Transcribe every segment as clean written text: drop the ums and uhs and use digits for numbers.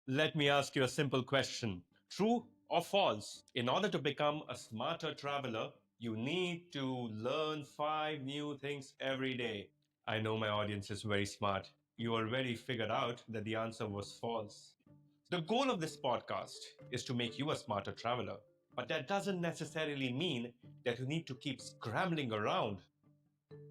Let me ask you a simple question. True or false? In order to become a smarter traveler, you need to learn 5 new things every day. I know my audience is very smart. You already figured out that the answer was false. The goal of this podcast is to make you a smarter traveler, but that doesn't necessarily mean that you need to keep scrambling around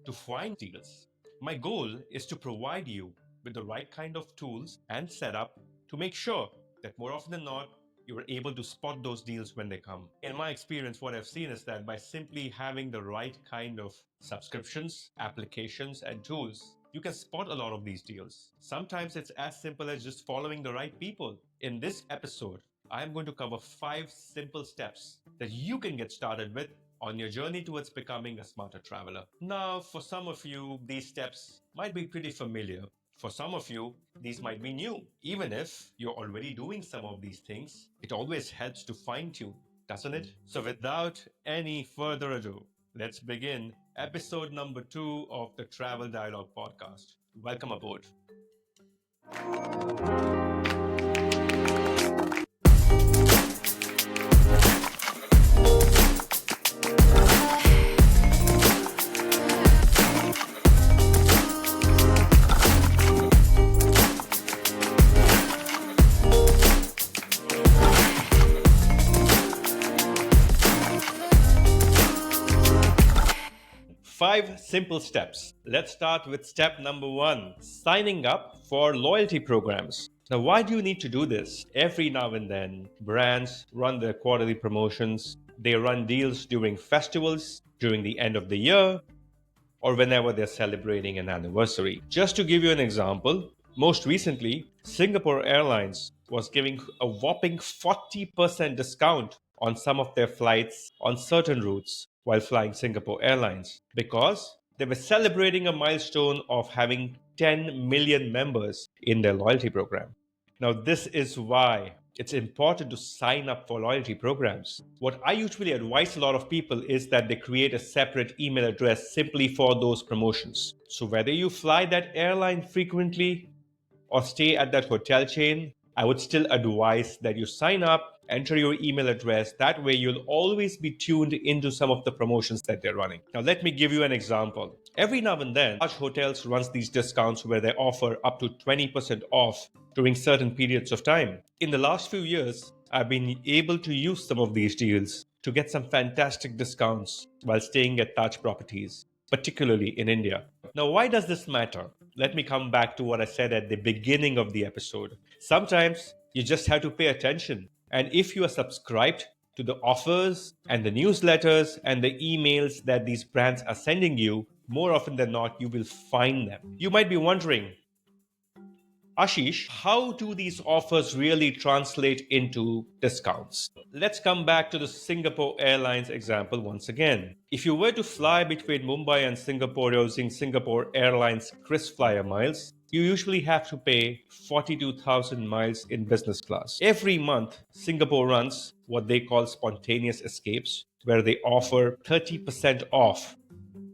to find deals. My goal is to provide you with the right kind of tools and setup to make sure that more often than not, you are able to spot those deals when they come. In my experience, what I've seen is that by simply having the right kind of subscriptions, applications, and tools, you can spot a lot of these deals. Sometimes it's as simple as just following the right people. In this episode, I am going to cover 5 simple steps that you can get started with on your journey towards becoming a smarter traveler. Now, for some of you, these steps might be pretty familiar. For some of you, these might be new. Even if you're already doing some of these things, it always helps to fine tune, doesn't it? So, without any further ado, let's begin episode number 2 of the Travel Dialogue podcast. Welcome aboard. Five simple steps. Let's start with step number 1, signing up for loyalty programs. Now, why do you need to do this? Every now and then, brands run their quarterly promotions. They run deals during festivals, during the end of the year, or whenever they're celebrating an anniversary. Just to give you an example, most recently, Singapore Airlines was giving a whopping 40% discount on some of their flights on certain routes while flying Singapore Airlines because they were celebrating a milestone of having 10 million members in their loyalty program. Now, this is why it's important to sign up for loyalty programs. What I usually advise a lot of people is that they create a separate email address simply for those promotions. So, whether you fly that airline frequently or stay at that hotel chain, I would still advise that you sign up, enter your email address. That way, you'll always be tuned into some of the promotions that they're running. Now, let me give you an example. Every now and then, large hotels runs these discounts where they offer up to 20% off during certain periods of time. In the last few years, I've been able to use some of these deals to get some fantastic discounts while staying at Taj properties, particularly in India. Now, why does this matter? Let me come back to what I said at the beginning of the episode. Sometimes you just have to pay attention. And if you are subscribed to the offers and the newsletters and the emails that these brands are sending you, more often than not, you will find them. You might be wondering, Ashish, how do these offers really translate into discounts? Let's come back to the Singapore Airlines example once again. If you were to fly between Mumbai and Singapore using Singapore Airlines KrisFlyer miles, you usually have to pay 42,000 miles in business class. Every month, Singapore runs what they call spontaneous escapes, where they offer 30% off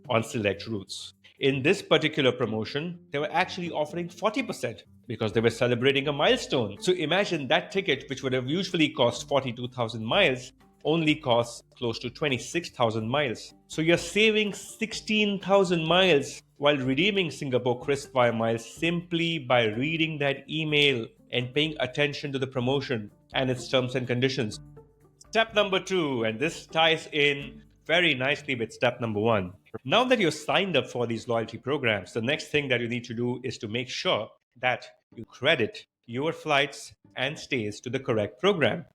on select routes. In this particular promotion, they were actually offering 40% because they were celebrating a milestone. So imagine that ticket, which would have usually cost 42,000 miles, only costs close to 26,000 miles. So you're saving 16,000 miles while redeeming Singapore KrisFlyer miles simply by reading that email and paying attention to the promotion and its terms and conditions. Step number 2, and this ties in very nicely with step number 1. Now that you're signed up for these loyalty programs, the next thing that you need to do is to make sure that you credit your flights and stays to the correct program.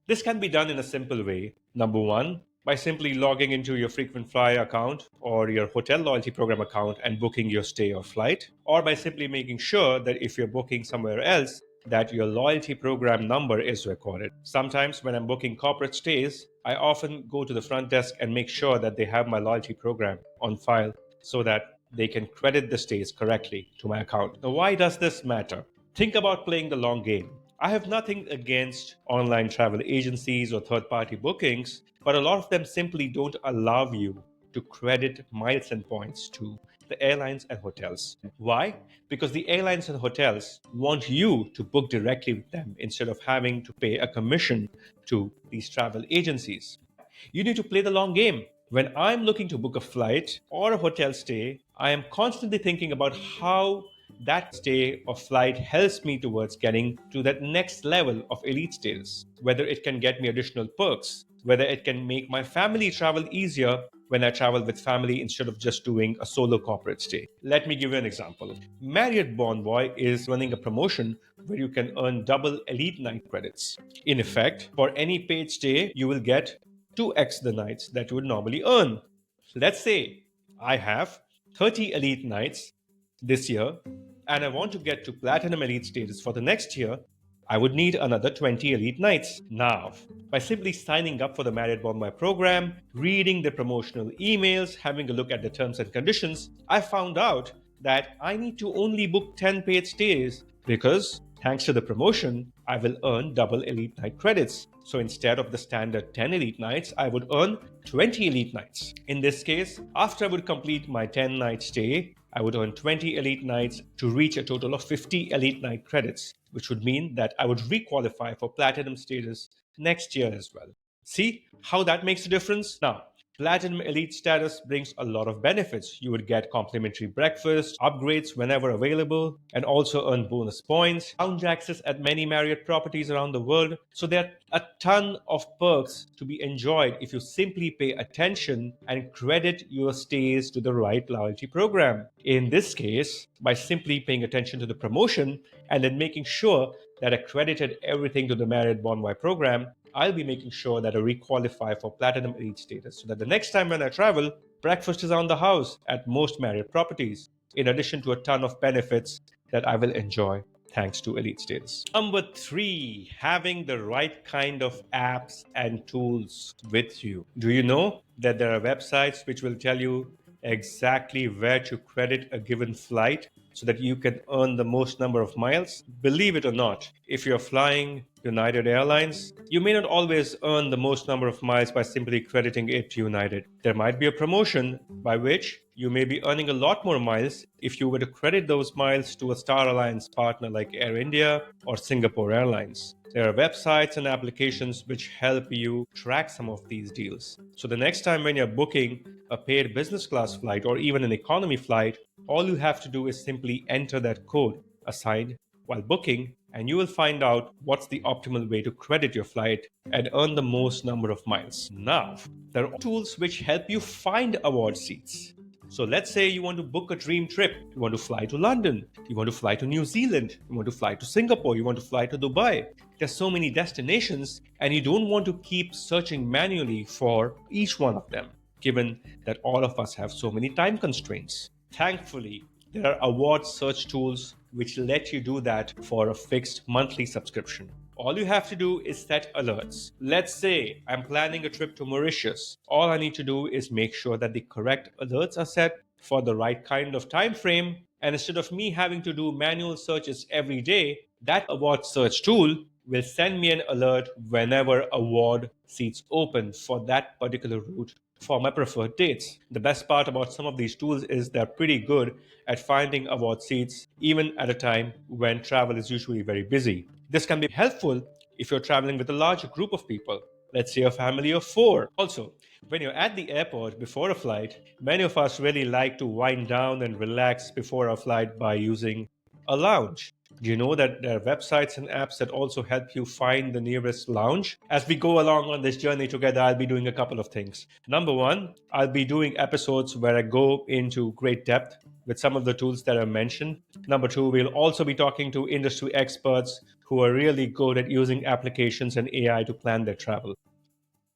This can be done in a simple way. Number 1, by simply logging into your frequent flyer account or your hotel loyalty program account and booking your stay or flight, or by simply making sure that if you're booking somewhere else, that your loyalty program number is recorded. Sometimes when I'm booking corporate stays, I often go to the front desk and make sure that they have my loyalty program on file so that they can credit the stays correctly to my account. Now, why does this matter? Think about playing the long game. I have nothing against online travel agencies or third party bookings, but a lot of them simply don't allow you to credit miles and points to the airlines and hotels. Why? Because the airlines and hotels want you to book directly with them instead of having to pay a commission to these travel agencies. You need to play the long game. When I'm looking to book a flight or a hotel stay, I am constantly thinking about how that stay or flight helps me towards getting to that next level of elite status. Whether it can get me additional perks, whether it can make my family travel easier when I travel with family instead of just doing a solo corporate stay. Let me give you an example. Marriott Bonvoy is running a promotion where you can earn double elite night credits. In effect, for any paid stay, you will get 2x the nights that you would normally earn. Let's say I have 30 elite nights this year and I want to get to platinum elite status for the next year. I would need another 20 elite nights. Now, by simply signing up for the Marriott Bonvoy program, reading the promotional emails, having a look at the terms and conditions, I found out that I need to only book 10 paid stays because, thanks to the promotion, I will earn double elite night credits. So instead of the standard 10 elite nights, I would earn 20 elite nights. In this case, after I would complete my 10 night stay, I would earn 20 elite nights to reach a total of 50 elite night credits, which would mean that I would requalify for platinum status next year as well. See how that makes a difference? Now, Platinum Elite status brings a lot of benefits. You would get complimentary breakfast, upgrades whenever available, and also earn bonus points, lounge access at many Marriott properties around the world. So there are a ton of perks to be enjoyed if you simply pay attention and credit your stays to the right loyalty program. In this case, by simply paying attention to the promotion and then making sure that I credited everything to the Marriott Bonvoy program, I'll be making sure that I requalify for Platinum Elite status so that the next time when I travel, breakfast is on the house at most Marriott properties, in addition to a ton of benefits that I will enjoy thanks to Elite status. Number 3, having the right kind of apps and tools with you. Do you know that there are websites which will tell you exactly where to credit a given flight so that you can earn the most number of miles? Believe it or not, if you're flying United Airlines, you may not always earn the most number of miles by simply crediting it to United. There might be a promotion by which you may be earning a lot more miles if you were to credit those miles to a Star Alliance partner like Air India or Singapore Airlines. There are websites and applications which help you track some of these deals. So the next time when you're booking a paid business class flight or even an economy flight, all you have to do is simply enter that code assigned while booking, and you will find out what's the optimal way to credit your flight and earn the most number of miles. Now, there are tools which help you find award seats. So let's say you want to book a dream trip. You want to fly to London. You want to fly to New Zealand. You want to fly to Singapore. You want to fly to Dubai. There's so many destinations, and you don't want to keep searching manually for each one of them, given that all of us have so many time constraints. Thankfully, there are award search tools which let you do that for a fixed monthly subscription. All you have to do is set alerts. Let's say I'm planning a trip to Mauritius. All I need to do is make sure that the correct alerts are set for the right kind of time frame. And instead of me having to do manual searches every day, that award search tool will send me an alert whenever award seats open for that particular route for my preferred dates. The best part about some of these tools is they're pretty good at finding award seats even at a time when travel is usually very busy. This can be helpful if you're traveling with a larger group of people, let's say a family of 4. Also, when you're at the airport before a flight, many of us really like to wind down and relax before our flight by using a lounge. Do you know that there are websites and apps that also help you find the nearest lounge? As we go along on this journey together, I'll be doing a couple of things. Number 1, I'll be doing episodes where I go into great depth with some of the tools that I mentioned. Number 2, we'll also be talking to industry experts who are really good at using applications and AI to plan their travel.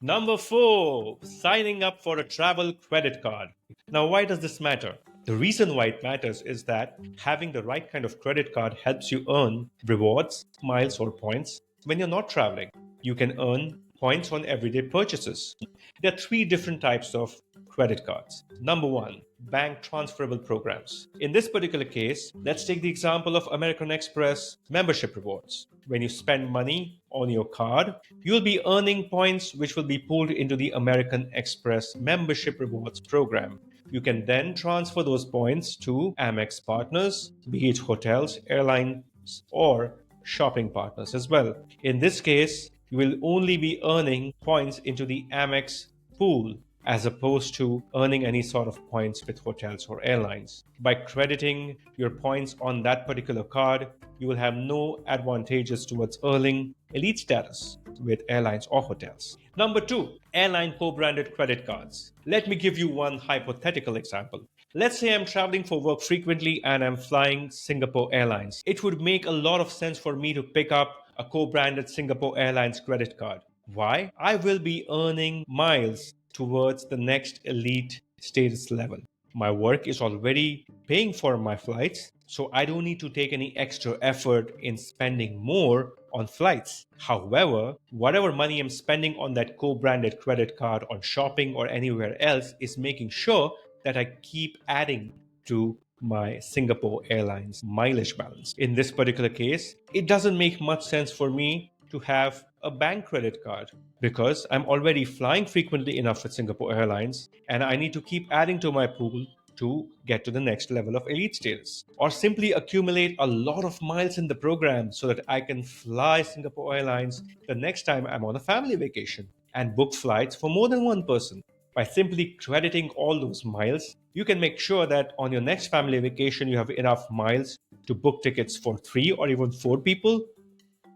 Number 4, signing up for a travel credit card. Now, why does this matter? The reason why it matters is that having the right kind of credit card helps you earn rewards, miles, or points when you're not traveling. You can earn points on everyday purchases. There are 3 different types of credit cards. Number 1, bank transferable programs. In this particular case, let's take the example of American Express membership rewards. When you spend money on your card, you'll be earning points which will be pulled into the American Express membership rewards program. You can then transfer those points to Amex partners, be it hotels, airlines, or shopping partners as well. In this case, you will only be earning points into the Amex pool as opposed to earning any sort of points with hotels or airlines. By crediting your points on that particular card, you will have no advantages towards earning elite status with airlines or hotels. Number two, airline co-branded credit cards. Let me give you one hypothetical example. Let's say I'm traveling for work frequently and I'm flying Singapore Airlines. It would make a lot of sense for me to pick up a co-branded Singapore Airlines credit card. Why? I will be earning miles towards the next elite status level. My work is already paying for my flights, so I don't need to take any extra effort in spending more on flights. However, whatever money I'm spending on that co branded credit card on shopping or anywhere else is making sure that I keep adding to my Singapore Airlines mileage balance. In this particular case, it doesn't make much sense for me to have a bank credit card because I'm already flying frequently enough with Singapore Airlines and I need to keep adding to my pool to get to the next level of elite status, or simply accumulate a lot of miles in the program so that I can fly Singapore Airlines the next time I'm on a family vacation and book flights for more than one person. By simply crediting all those miles, you can make sure that on your next family vacation you have enough miles to book tickets for 3 or even 4 people,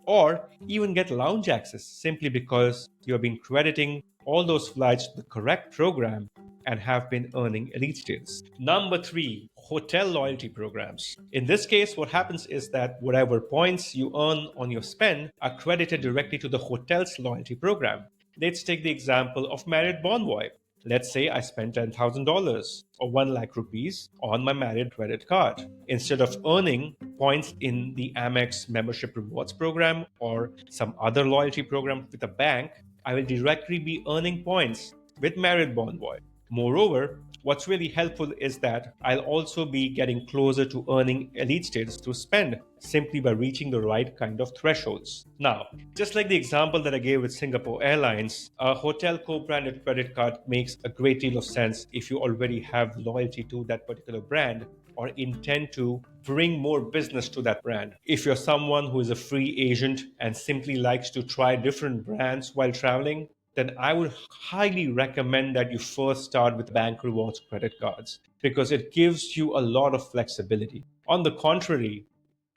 or even get lounge access simply because you have been crediting all those flights to the correct program and have been earning elite status. Number three, hotel loyalty programs. In this case, what happens is that whatever points you earn on your spend are credited directly to the hotel's loyalty program. Let's take the example of Marriott Bonvoy. Let's say I spent $10,000 or 1 lakh rupees on my Marriott credit card. Instead of earning points in the Amex membership rewards program or some other loyalty program with a bank, I will directly be earning points with Marriott Bonvoy. Moreover, what's really helpful is that I'll also be getting closer to earning elite status through spend simply by reaching the right kind of thresholds. Now, just like the example that I gave with Singapore Airlines, a hotel co-branded credit card makes a great deal of sense if you already have loyalty to that particular brand or intend to bring more business to that brand. If you're someone who is a free agent and simply likes to try different brands while traveling, then I would highly recommend that you first start with bank rewards credit cards because it gives you a lot of flexibility. On the contrary,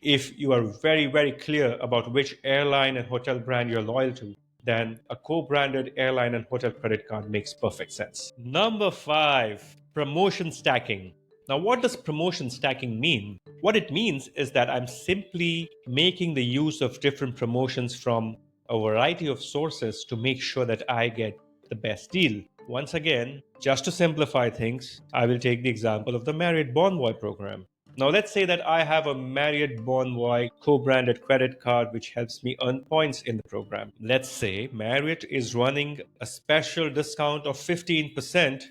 if you are very, very clear about which airline and hotel brand you're loyal to, then a co branded airline and hotel credit card makes perfect sense. Number five, promotion stacking. Now, what does promotion stacking mean? What it means is that I'm simply making the use of different promotions from a variety of sources to make sure that I get the best deal. Once again, just to simplify things, I will take the example of the Marriott Bonvoy program. Now, let's say that I have a Marriott Bonvoy co branded credit card which helps me earn points in the program. Let's say Marriott is running a special discount of 15%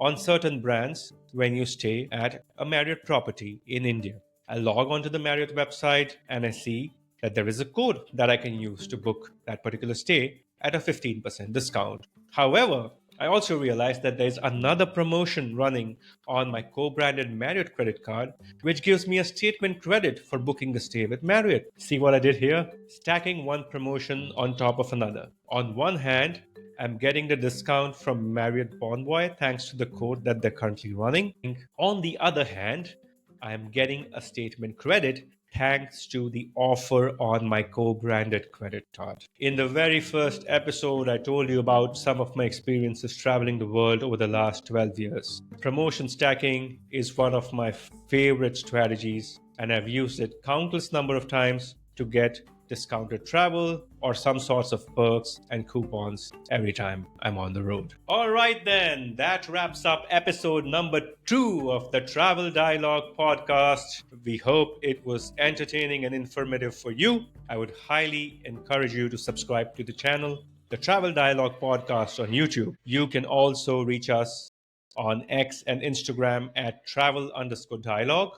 on certain brands when you stay at a Marriott property in India. I log onto the Marriott website and I see that there is a code that I can use to book that particular stay at a 15% discount. However, I also realized that there's another promotion running on my co-branded Marriott credit card, which gives me a statement credit for booking a stay with Marriott. See what I did here? Stacking one promotion on top of another. On one hand, I'm getting the discount from Marriott Bonvoy thanks to the code that they're currently running. On the other hand, I'm getting a statement credit thanks to the offer on my co-branded credit card. In the very first episode, I told you about some of my experiences traveling the world over the last 12 years. Promotion stacking is one of my favorite strategies, and I've used it countless number of times to get discounted travel or some sorts of perks and coupons every time I'm on the road. All right, then, that wraps up episode number 2 of the Travel Dialogue podcast. We hope it was entertaining and informative for you. I would highly encourage you to subscribe to the channel, the Travel Dialogue podcast on YouTube. You can also reach us on X and Instagram at travel_dialogue.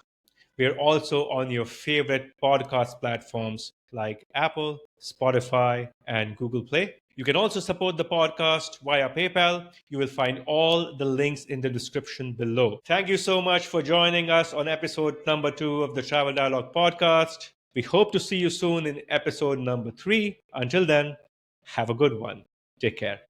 We're also on your favorite podcast platforms like Apple, Spotify, and Google Play. You can also support the podcast via PayPal. You will find all the links in the description below. Thank you so much for joining us on episode number 2 of the Travel Dialogue podcast. We hope to see you soon in episode number 3. Until then, have a good one. Take care.